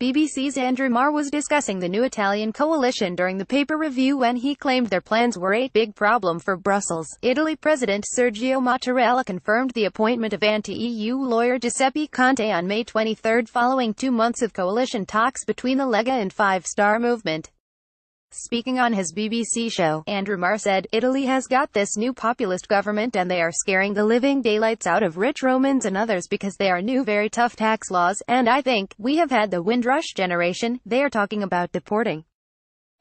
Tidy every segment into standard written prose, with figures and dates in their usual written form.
BBC's Andrew Marr was discussing the new Italian coalition during the paper review when he claimed their plans were a big problem for Brussels. Italy President Sergio Mattarella confirmed the appointment of anti-EU lawyer Giuseppe Conte on May 23 following 2 months of coalition talks between the Lega and Five Star Movement. Speaking on his BBC show, Andrew Marr said, "Italy has got this new populist government and they are scaring the living daylights out of rich Romans and others because they are new very tough tax laws, and I think, we have had the Windrush generation, they are talking about deporting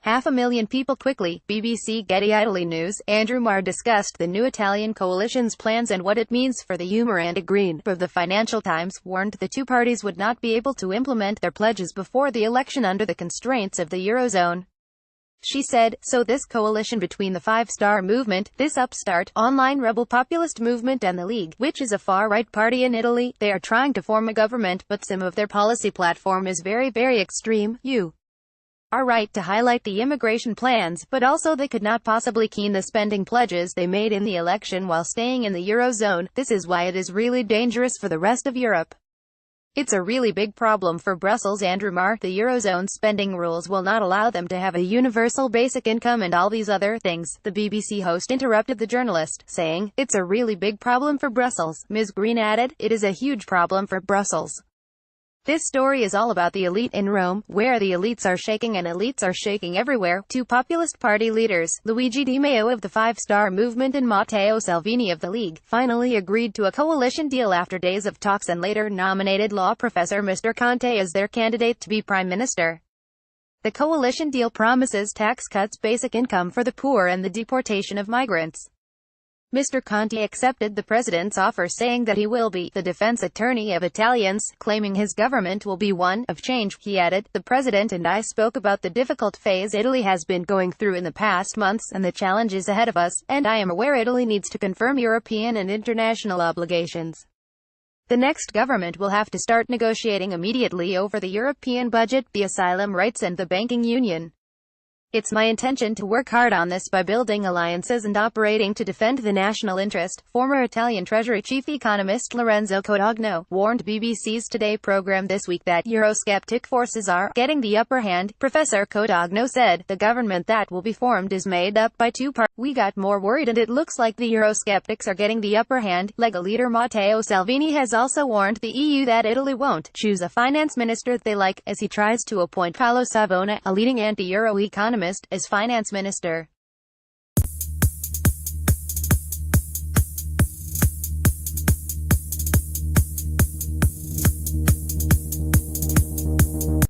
500,000 people quickly." BBC Getty Italy News. Andrew Marr discussed the new Italian coalition's plans and what it means for the humour and green. But the Financial Times warned the two parties would not be able to implement their pledges before the election under the constraints of the Eurozone. She said, "So this coalition between the Five Star Movement, this upstart, online rebel populist movement and the League, which is a far-right party in Italy, they are trying to form a government, but some of their policy platform is very, very extreme. You are right to highlight the immigration plans, but also they could not possibly keep the spending pledges they made in the election while staying in the Eurozone. This is why it is really dangerous for the rest of Europe. It's a really big problem for Brussels." Andrew Marr, the Eurozone spending rules will not allow them to have a universal basic income and all these other things. The BBC host interrupted the journalist, saying, "It's a really big problem for Brussels." Ms. Green added, "It is a huge problem for Brussels. This story is all about the elite in Rome, where the elites are shaking and elites are shaking everywhere." Two populist party leaders, Luigi Di Maio of the Five Star Movement and Matteo Salvini of the League, finally agreed to a coalition deal after days of talks and later nominated law professor Mr. Conte as their candidate to be prime minister. The coalition deal promises tax cuts, basic income for the poor and the deportation of migrants. Mr. Conte accepted the president's offer, saying that he will be the defense attorney of Italians, claiming his government will be one of change. He added, "The president and I spoke about the difficult phase Italy has been going through in the past months and the challenges ahead of us, and I am aware Italy needs to confirm European and international obligations. The next government will have to start negotiating immediately over the European budget, the asylum rights and the banking union. It's my intention to work hard on this by building alliances and operating to defend the national interest." Former Italian Treasury Chief Economist Lorenzo Codogno warned BBC's Today program this week that Eurosceptic forces are getting the upper hand. Professor Codogno said, "The government that will be formed is made up by two parties. We got more worried and it looks like the Eurosceptics are getting the upper hand." Lega leader Matteo Salvini has also warned the EU that Italy won't choose a finance minister they like, as he tries to appoint Paolo Savona, a leading anti-Euro economist, as finance minister.